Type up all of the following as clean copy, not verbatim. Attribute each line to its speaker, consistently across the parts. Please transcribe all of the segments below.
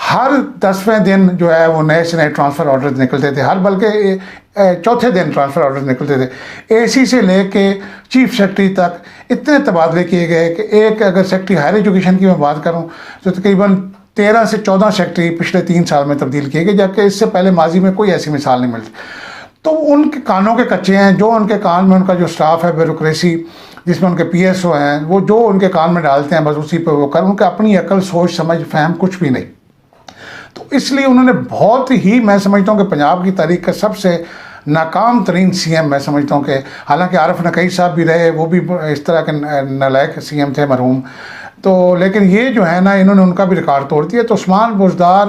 Speaker 1: ہر 10ویں دن جو ہے وہ نئے سے نئے ٹرانسفر آرڈرز نکلتے تھے، ہر بلکہ چوتھے دن ٹرانسفر آرڈرز نکلتے تھے. اے سی سے لے کے چیف سیکرٹری تک اتنے تبادلے کیے گئے کہ ایک اگر سیکرٹری ہائر ایجوکیشن کی میں بات کروں تو تقریباً 13 سے 14 سیکرٹری پچھلے 3 سال میں تبدیل کیے گئے، جبکہ اس سے پہلے ماضی میں کوئی ایسی مثال نہیں ملتی. تو ان کے کانوں کے کچے ہیں، جو ان کے کان میں ان کا جو سٹاف ہے بیوروکریسی جس میں ان کے پی ایس او ہیں، وہ جو ان کے کان میں ڈالتے ہیں بس اسی پہ وہ ان کا اپنی عقل سوچ سمجھ فہم کچھ بھی نہیں. تو اس لیے انہوں نے بہت ہی، میں سمجھتا ہوں کہ پنجاب کی تاریخ کا سب سے ناکام ترین سی ایم میں سمجھتا ہوں کہ حالانکہ عارف نقی صاحب بھی رہے، وہ بھی اس طرح کے نالائق سی ایم تھے مرحوم، تو لیکن یہ جو ہے نا انہوں نے ان کا بھی ریکارڈ توڑ دیا. تو عثمان بزدار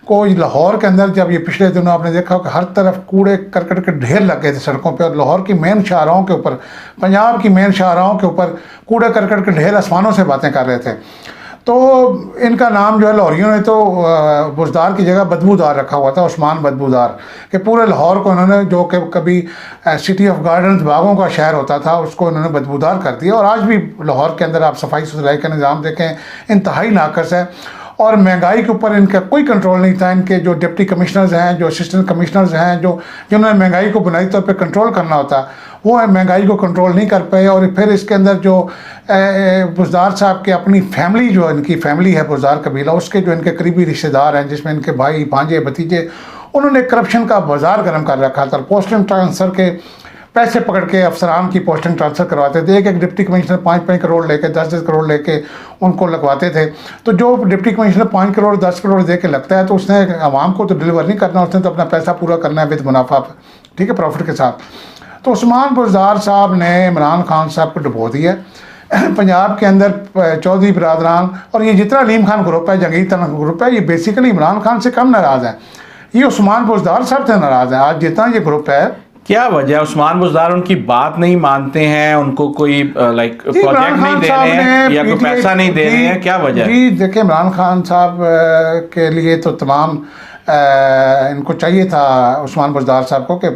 Speaker 1: کو لاہور کے اندر جب یہ پچھلے دنوں آپ نے دیکھا کہ ہر طرف کوڑے کرکٹ کے ڈھیر لگ گئے تھے سڑکوں پہ، اور لاہور کی مین شاہراہوں کے اوپر، پنجاب کی مین شاہراہوں کے اوپر کوڑے کرکٹ کے ڈھیر آسمانوں سے باتیں کر رہے تھے. تو ان کا نام جو ہے لاہوریوں نے تو بزدار کی جگہ بدبودار رکھا ہوا تھا، عثمان بدبودار، کہ پورے لاہور کو انہوں نے، جو کہ کبھی سٹی آف گارڈنز باغوں کا شہر ہوتا تھا، اس کو انہوں نے بدبودار کر دیا. اور آج بھی لاہور کے اندر آپ صفائی ستھرائی کا نظام دیکھیں انتہائی ناقص ہے، اور مہنگائی کے اوپر ان کا کوئی کنٹرول نہیں تھا. ان کے جو ڈپٹی کمشنرز ہیں، جو اسسٹنٹ کمشنرز ہیں، جنہوں نے مہنگائی کو بنیادی طور پہ کنٹرول کرنا ہوتا، وہ مہنگائی کو کنٹرول نہیں کر پائے. اور پھر اس کے اندر جو بزدار صاحب کے اپنی فیملی، جو ان کی فیملی ہے بزدار قبیلہ، اس کے جو ان کے قریبی رشتہ دار ہیں جس میں ان کے بھائی بھانجے بھتیجے، انہوں نے کرپشن کا بازار گرم کر رکھا تھا. پوسٹنگ ٹرانسفر کے پیسے پکڑ کے افسران کی پوسٹنگ ٹرانسفر کرواتے تھے. ایک ڈپٹی کمشنر 5 کروڑ لے کے 10 کروڑ لے کے ان کو لگواتے تھے. تو جو ڈپٹی کمشنر 5 کروڑ 10 کروڑ دے کے لگتا ہے تو اس نے عوام کو تو ڈلیور نہیں کرنا، اس نے تو اپنا پیسہ پورا کرنا ہے ود منافع، ٹھیک ہے، پروفٹ کے ساتھ. تو عثمان بزدار صاحب نے عمران خان صاحب کو ڈبو دیا پنجاب کے اندر. چودھری برادران اور یہ جتنا علیم خان گروپ ہے، جہانگیر ترن گروپ ہے، یہ بیسیکلی عمران خان سے کم ناراض ہیں، یہ عثمان بزدار صاحب سے ناراض ہیں. آج جتنا یہ گروپ ہے،
Speaker 2: کیا وجہ ہے؟ عثمان بزدار ان کی بات نہیں مانتے ہیں، ان کو کوئی لائک پروجیکٹ نہیں دے رہے ہیں یا کوئی پیسہ نہیں دے رہے ہیں، کیا وجہ ہے؟
Speaker 1: جی دیکھیں، عمران خان صاحب کے لیے تو تمام ان کو چاہیے تھا، عثمان بزدار صاحب کو، کہ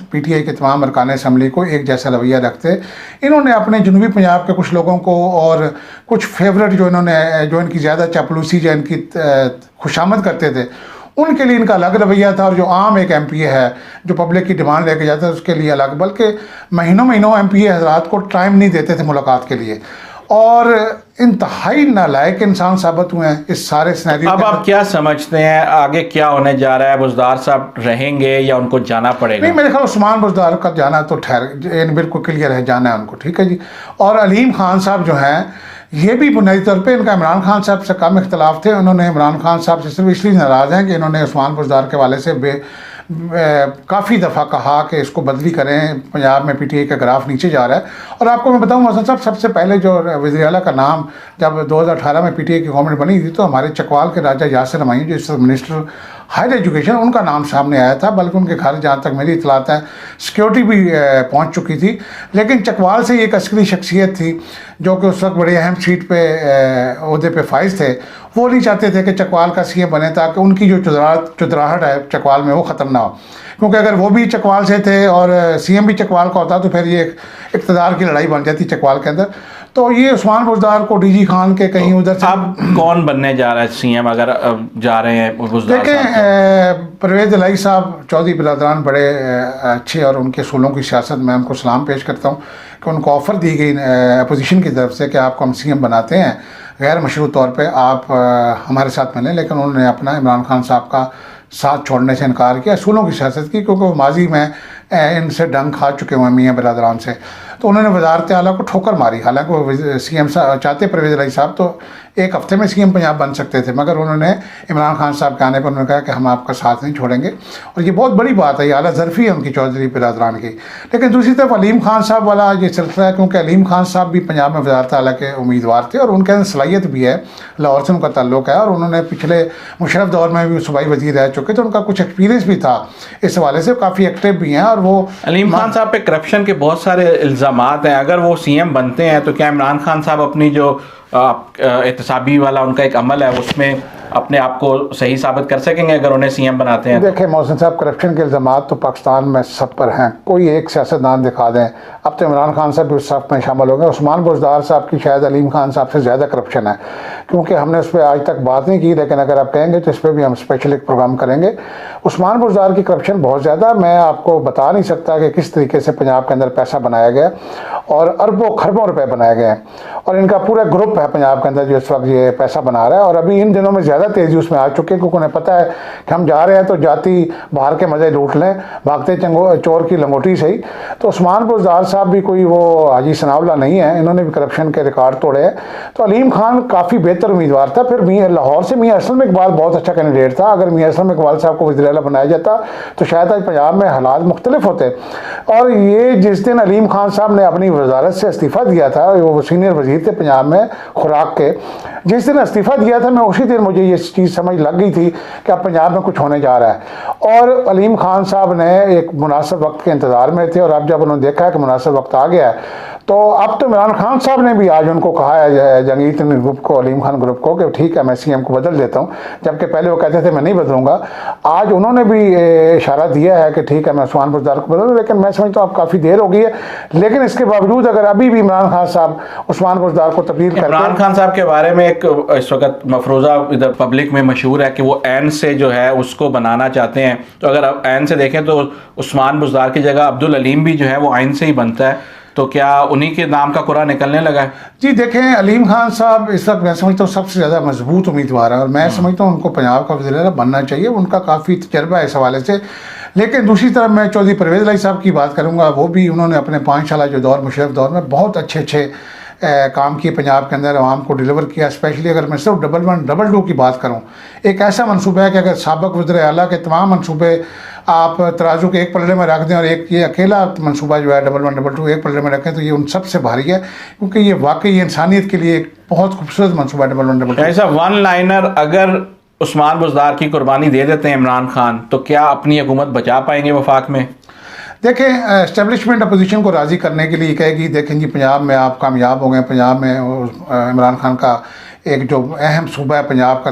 Speaker 1: پی ٹی آئی کے تمام ارکان اسمبلی کو ایک جیسا رویہ رکھتے. انہوں نے اپنے جنوبی پنجاب کے کچھ لوگوں کو اور کچھ فیورٹ جو انہوں نے، جو ان کی زیادہ چاپلوسی جو ان کی خوشامد کرتے تھے، ان کے لیے ان کا الگ رویہ تھا. اور جو عام ایک ایم پی اے ہے جو پبلک کی ڈیمانڈ لے کے جاتا ہے، اس کے لیے الگ. بلکہ مہینوں ایم پی اے حضرات کو ٹائم نہیں دیتے تھے ملاقات کے لیے، اور انتہائی نالائق انسان ثابت ہوئے ہیں اس سارے سینیریو.
Speaker 2: اب آپ کیا سمجھتے ہیں آگے کیا ہونے جا رہا ہے؟ بزدار صاحب رہیں گے یا ان کو جانا پڑے گا؟
Speaker 1: نہیں، میرے خیال عثمان بزدار کا جانا تو بالکل کلیئر ہے، جانا ہے ان کو، ٹھیک ہے جی. اور علیم خان صاحب جو ہیں، یہ بھی بنیادی طور پہ ان کا عمران خان صاحب سے کم اختلاف تھے. انہوں نے عمران خان صاحب سے صرف اس لیے ناراض ہیں کہ انہوں نے عثمان بزدار کے والے سے کافی دفعہ کہا کہ اس کو بدلی کریں، پنجاب میں پی ٹی آئی کا گراف نیچے جا رہا ہے. اور آپ کو میں بتاؤں محسن صاحب، سب سے پہلے جو وزیر اعلیٰ کا نام جب 2018 میں پی ٹی آئی کی گورنمنٹ بنی تھی، تو ہمارے چکوال کے راجہ یاسر ہمایوں جو اس وقت منسٹر ہائر ایجوکیشن، ان کا نام سامنے آیا تھا. بلکہ ان کے گھر جہاں تک میری اطلاعات ہے سیکیورٹی بھی پہنچ چکی تھی. لیکن چکوال سے ایک عسکری شخصیت تھی جو کہ اس وقت بڑے اہم سیٹ پہ عہدے پہ فائز تھے، وہ نہیں چاہتے تھے کہ چکوال کا سی ایم بنے تاکہ ان کی جو چدراہٹ ہے چکوال میں وہ ختم نہ ہو. کیونکہ اگر وہ بھی چکوال سے تھے اور سی ایم بھی چکوال کا ہوتا تو پھر یہ اقتدار کی لڑائی بن جاتی چکوال کے اندر. تو یہ عثمان بزدار کو ڈی جی خان کے کہیں ادھر سے.
Speaker 2: اب کون بننے جا رہا ہے سی ایم اگر جا رہے ہیں بزدار؟
Speaker 1: دیکھیں، پرویز الہی صاحب چودھری برادران بڑے اچھے اور ان کے اصولوں کی سیاست میں ان کو سلام پیش کرتا ہوں کہ ان کو آفر دی گئی اپوزیشن کی طرف سے کہ آپ کو ہم سی ایم بناتے ہیں غیر مشروط طور پہ، آپ ہمارے ساتھ ملیں. لیکن انہوں نے اپنا عمران خان صاحب کا ساتھ چھوڑنے سے انکار کیا، اصولوں کی سیاست کی، کیونکہ وہ ماضی میں ان سے ڈنگ کھا چکے ہوئے میاں برادران سے. تو انہوں نے وزارت اعلیٰ کو ٹھوکر ماری. حالانکہ وہ سی ایم چاہتے پرویز الہی صاحب تو ایک ہفتے میں سی ایم پنجاب بن سکتے تھے، مگر انہوں نے عمران خان صاحب کے آنے پر انہوں نے کہا کہ ہم آپ کا ساتھ نہیں چھوڑیں گے. اور یہ بہت بڑی بات ہے، یہ اعلیٰ ظرفی ہے ان کی چودھری برادران کی. لیکن دوسری طرف علیم خان صاحب والا یہ سلسلہ ہے، کیونکہ علیم خان صاحب بھی پنجاب میں وزارت اعلیٰ کے امیدوار تھے اور ان کے اندر صلاحیت بھی ہے، لاہور سے ان کا تعلق ہے، اور انہوں نے پچھلے مشرف دور میں بھی صوبائی وزیر رہ چکے، تو ان کا کچھ ایکسپیرینس بھی تھا اس حوالے سے، کافی ایکٹیو بھی ہیں. اور وہ
Speaker 2: علیم خان صاحب پہ کرپشن کے بہت سارے الزامات ہیں. اگر وہ سی ایم بنتے ہیں تو کیا عمران خان صاحب اپنی جو احتسابی والا ان کا ایک عمل ہے اس میں اپنے آپ کو صحیح ثابت کر سکیں گے اگر انہیں سی ایم بناتے ہیں؟
Speaker 1: دیکھیں محسن صاحب، کرپشن کے الزامات تو پاکستان میں سب پر ہیں، کوئی ایک سیاستدان دکھا دیں. اب تو عمران خان صاحب بھی اس صف میں شامل ہو گئے. عثمان بزدار صاحب کی شاید علیم خان صاحب سے زیادہ کرپشن ہے، کیونکہ ہم نے اس پہ آج تک بات نہیں کی، لیکن اگر آپ کہیں گے تو اس پہ بھی ہم اسپیشل ایک پروگرام کریں گے. عثمان بزدار کی کرپشن بہت زیادہ، میں آپ کو بتا نہیں سکتا کہ کس طریقے سے پنجاب کے اندر پیسہ بنایا گیا اور اربوں خربوں روپے بنائے گئے ہیں، اور ان کا پورا گروپ ہے پنجاب کے اندر جو اس وقت یہ پیسہ بنا رہا ہے. اور ابھی ان دنوں میں زیادہ تیزی اس میں آ چکے، کیونکہ انہیں پتہ ہے کہ ہم جا رہے ہیں تو جاتی باہر کے مزے لوٹ لیں، بھاگتے چور کی لنگوٹی سے ہی. تو عثمان بزدار صاحب بھی کوئی وہ حاجی ثناء اللہ نہیں ہے، انہوں نے بھی کرپشن کے ریکارڈ توڑے ہیں. تو علیم خان کافی بہتر امیدوار تھا. پھر لاہور سے میاں اسلم اقبال بہت اچھا کینڈیڈیٹ تھا. اگر میاں اسلم اقبال صاحب کو وزیر اعلیٰ بنایا جاتا تو شاید آج پنجاب میں حالات مختلف ہوتے. اور یہ جس دن علیم خان صاحب نے اپنی وزارت سے استعفیٰ دیا تھا، وہ سینئر وزیر تھے پنجاب میں خوراک کے، جس دن استعفیٰ دیا تھا میں اسی دن مجھے یہ چیز سمجھ لگ گئی تھی کہ اب پنجاب میں کچھ ہونے جا رہا ہے. اور علیم خان صاحب نے ایک مناسب وقت کے انتظار میں تھے، اور اب جب انہوں نے دیکھا ہے کہ مناسب وقت آ گیا ہے تو اب تو عمران خان صاحب نے بھی آج ان کو کہا ہے، جنگیر گروپ کو، علیم خان گروپ کو، کہ ٹھیک ہے میں سی ایم کو بدل دیتا ہوں، جبکہ پہلے وہ کہتے تھے میں نہیں بدلوں گا. آج انہوں نے بھی اشارہ دیا ہے کہ ٹھیک ہے میں عثمان بزدار کو بدلوں. لیکن میں سمجھتا ہوں اب کافی دیر ہو گئی ہے، لیکن اس کے باوجود اگر ابھی بھی عمران خان صاحب عثمان بزدار کو تبدیل کرتے ہیں.
Speaker 2: عمران خان صاحب کے بارے میں ایک اس وقت مفروضہ ادھر پبلک میں مشہور ہے کہ وہ عین سے جو ہے اس کو بنانا چاہتے ہیں. تو اگر عین سے دیکھیں تو عثمان بزدار کی جگہ عبدالعلیم بھی جو ہے وہ عین سے ہی بنتا ہے، تو کیا انہی کے نام کا قرعہ نکلنے لگا ہے؟
Speaker 1: جی دیکھیں، علیم خان صاحب اس وقت میں سمجھتا ہوں سب سے زیادہ مضبوط امیدوار ہے، اور میں سمجھتا ہوں ان کو پنجاب کا وزیر اعلیٰ بننا چاہیے. ان کا کافی تجربہ ہے اس حوالے سے. لیکن دوسری طرف میں چودھری پرویز الہی صاحب کی بات کروں گا. وہ بھی انہوں نے اپنے 5 سالہ جو دور مشرف دور میں بہت اچھے کام کیے پنجاب کے اندر، عوام کو ڈیلیور کیا. اسپیشلی اگر میں صرف 111-2 کی بات کروں، ایک ایسا منصوبہ ہے کہ اگر سابق وزیر اعلیٰ کے تمام منصوبے آپ ترازو کے ایک پلڑے میں رکھ دیں اور ایک یہ اکیلا منصوبہ جو ہے 111-2 ایک پلڑے میں رکھیں تو یہ ان سب سے بھاری ہے، کیونکہ یہ واقعی انسانیت کے لیے ایک بہت خوبصورت منصوبہ ہے 111-2.
Speaker 2: ایسا ون لائنر اگر عثمان بزدار کی قربانی دے دیتے ہیں عمران خان تو کیا اپنی حکومت بچا پائیں گے وفاق میں؟
Speaker 1: دیکھیں، اسٹیبلشمنٹ اپوزیشن کو راضی کرنے کے لیے کہے گی دیکھیں جی پنجاب میں آپ کامیاب ہو گئے، پنجاب میں عمران خان کا ایک جو اہم صوبہ ہے پنجاب کا،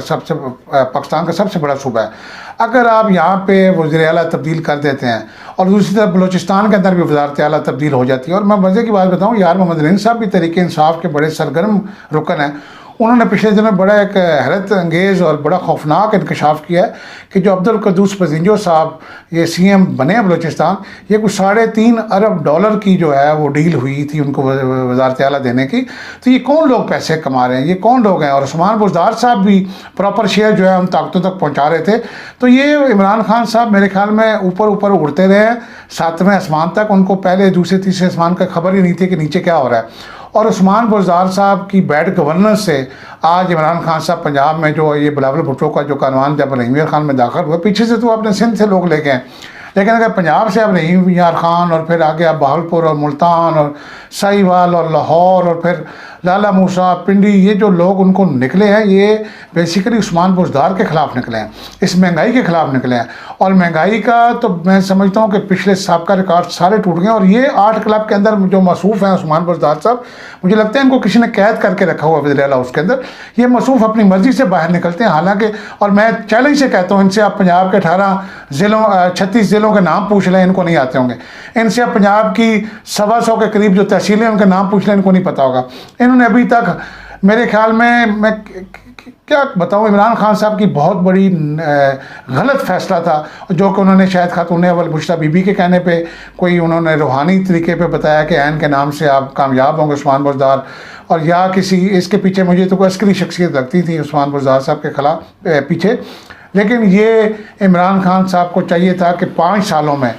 Speaker 1: پاکستان کا سب سے بڑا صوبہ ہے، اگر آپ یہاں پہ وزیر اعلیٰ تبدیل کر دیتے ہیں اور دوسری طرف بلوچستان کے اندر بھی وزارت اعلیٰ تبدیل ہو جاتی ہے. اور میں مزے کی بات بتاؤں، یار محمد رین صاحب بھی تحریک انصاف کے بڑے سرگرم رکن ہیں. انہوں نے پچھلے دنوں بڑا ایک حیرت انگیز اور بڑا خوفناک انکشاف کیا ہے کہ جو عبدالقدوس پزنجو صاحب یہ سی ایم بنے ہیں بلوچستان، یہ کچھ $3.5 ارب کی جو ہے وہ ڈیل ہوئی تھی ان کو وزارت اعلیٰ دینے کی. تو یہ کون لوگ پیسے کما رہے ہیں، یہ کون لوگ ہیں؟ اور عثمان بزدار صاحب بھی پراپر شیئر جو ہے ان طاقتوں تک پہنچا رہے تھے. تو یہ عمران خان صاحب میرے خیال میں اوپر اڑتے رہے ہیں 7ویں آسمان تک، ان کو پہلے دوسرے تیسرے آسمان کا خبر ہی نہیں تھی کہ نیچے کیا ہو رہا ہے. اور عثمان بزدار صاحب کی بیڈ گورننس سے آج عمران خان صاحب پنجاب میں جو یہ بلاول بھٹو کا جو کاروان جب رحیم یار خان میں داخل ہوا، پیچھے سے تو اپنے سندھ سے لوگ لے گئے، لیکن اگر پنجاب سے اب رحیم یار خان اور پھر آگے اب بہاولپور اور ملتان اور ساہیوال اور لاہور اور پھر لالا موسیٰ پنڈی، یہ جو لوگ ان کو نکلے ہیں یہ بیسیکلی عثمان بزدار کے خلاف نکلے ہیں، اس مہنگائی کے خلاف نکلے ہیں. اور مہنگائی کا تو میں سمجھتا ہوں کہ پچھلے سابقہ ریکارڈ سارے ٹوٹ گئے. اور یہ 8 کلب کے اندر جو مصروف ہیں عثمان بزدار صاحب، مجھے لگتا ہے ان کو کسی نے قید کر کے رکھا ہوا وزیر اعلیٰ اس کے اندر. یہ مصروف اپنی مرضی سے باہر نکلتے ہیں، حالانکہ اور میں چیلنج سے کہتا ہوں ان سے آپ پنجاب کے 36 ضلعوں کے نام پوچھ لیں، ان کو نہیں آتے ہوں گے. ان سے آپ پنجاب کی 125 کے قریب جو تحصیلیں ان کے نام پوچھ لیں، ان کو نہیں پتا ہوگا. انہوں نے ابھی تک میرے خیال میں کیا بتاؤں، عمران خان صاحب کی بہت بڑی غلط فیصلہ تھا جو کہ انہوں نے شاید خاتون اول بشریٰ بی بی کے کہنے پہ کوئی انہوں نے روحانی طریقے پہ بتایا کہ عین کے نام سے آپ کامیاب ہوں گے عثمان بزدار، اور یا کسی اس کے پیچھے مجھے تو کوئی عسکری شخصیت لگتی تھی عثمان بزدار صاحب کے خلاف پیچھے. لیکن یہ عمران خان صاحب کو چاہیے تھا کہ 5 سالوں میں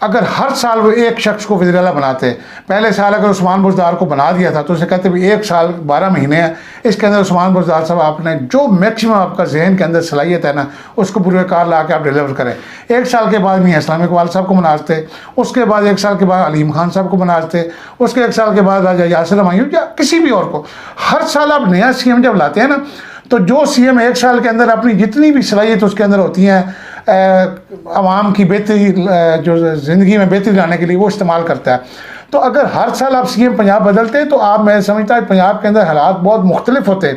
Speaker 1: اگر ہر سال وہ ایک شخص کو وزیر اعلیٰ بناتے، پہلے سال اگر عثمان بزدار کو بنا دیا تھا تو اسے کہتے بھی 1 سال 12 مہینے ہیں، اس کے اندر عثمان بزدار صاحب آپ نے جو میکسیمم آپ کا ذہن کے اندر صلاحیت ہے نا اس کو بروئے کار لا کے آپ ڈیلیور کریں. 1 سال کے بعد میاں اسلام اقبال صاحب کو بناتے، اس کے بعد 1 سال کے بعد علیم خان صاحب کو بناتے، اس کے 1 سال کے بعد راجہ یاسر ہمایوں یا کسی بھی اور کو. ہر سال آپ نیا سی ایم جب لاتے ہیں نا تو جو سی ایم 1 سال کے اندر اپنی جتنی بھی صلاحیت اس کے اندر ہوتی ہیں عوام کی بہتری جو زندگی میں بہتری لانے کے لیے وہ استعمال کرتا ہے. تو اگر ہر سال آپ سی ایم پنجاب بدلتے تو آپ میں سمجھتا ہے پنجاب کے اندر حالات بہت مختلف ہوتے.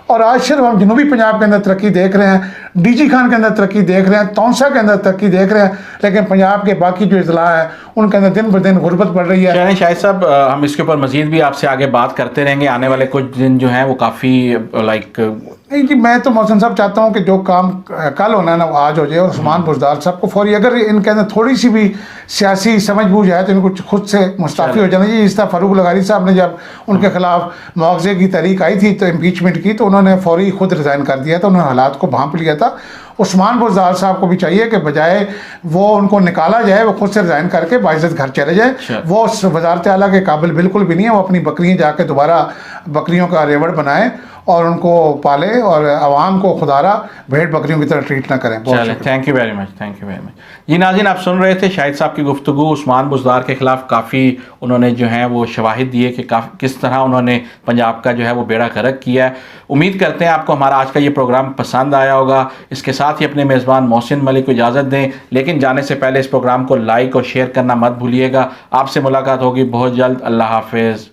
Speaker 1: اور آج صرف ہم جنوبی پنجاب کے اندر ترقی دیکھ رہے ہیں, ڈی جی خان کے اندر ترقی دیکھ رہے ہیں, تونسا کے اندر ترقی دیکھ رہے ہیں, لیکن پنجاب کے باقی جو اضلاع ہیں ان کے اندر دن بہ دن غربت بڑھ رہی ہے.
Speaker 2: شاہد صاحب, ہم اس کے اوپر مزید بھی آپ سے آگے بات کرتے رہیں گے. آنے والے کچھ دن جو ہیں وہ کافی لائک
Speaker 1: نہیں جی, میں تو محسن صاحب چاہتا ہوں کہ جو کام کل ہونا ہے نا وہ آج ہو جائے, اور عثمان بزدار صاحب کو فوری, اگر ان کے اندر تھوڑی سی بھی سیاسی سمجھ بوجھ ہے تو ان کو خود سے مستعفی ہو جانا چاہیے. جس طرح فاروق لغاری صاحب نے جب ان کے خلاف مواخذے کی تحریک آئی تھی تو امپیچمنٹ کی, تو انہوں نے فوری خود ریزائن کر دیا تھا, انہوں نے حالات کو بھانپ لیا تھا. عثمان بزدار صاحب کو بھی چاہیے کہ بجائے وہ ان کو نکالا جائے وہ خود سے ریزائن کر کے باعزت گھر چلے جائیں. وہ اس وزارت اعلیٰ کے قابل بالکل بھی نہیں ہے. وہ اپنی بکریاں جا کے دوبارہ بکریوں کا ریوڑ بنائیں اور ان کو پالے, اور عوام کو خدارہ بھیڑ بکریوں کی طرح ٹریٹ نہ کریں.
Speaker 2: چلیں, thank you very much, thank you very much. جی ناظرین, آپ سن رہے تھے شاہد صاحب کی گفتگو. عثمان بزدار کے خلاف کافی انہوں نے جو ہیں وہ شواہد دیے کہ کس طرح انہوں نے پنجاب کا جو ہے وہ بیڑا غرق کیا ہے. امید کرتے ہیں آپ کو ہمارا آج کا یہ پروگرام پسند آیا ہوگا. اس کے ساتھ ہی اپنے میزبان محسن ملک کو اجازت دیں, لیکن جانے سے پہلے اس پروگرام کو لائک اور شیئر کرنا مت بھولیے گا. آپ سے ملاقات ہوگی بہت جلد. اللہ حافظ.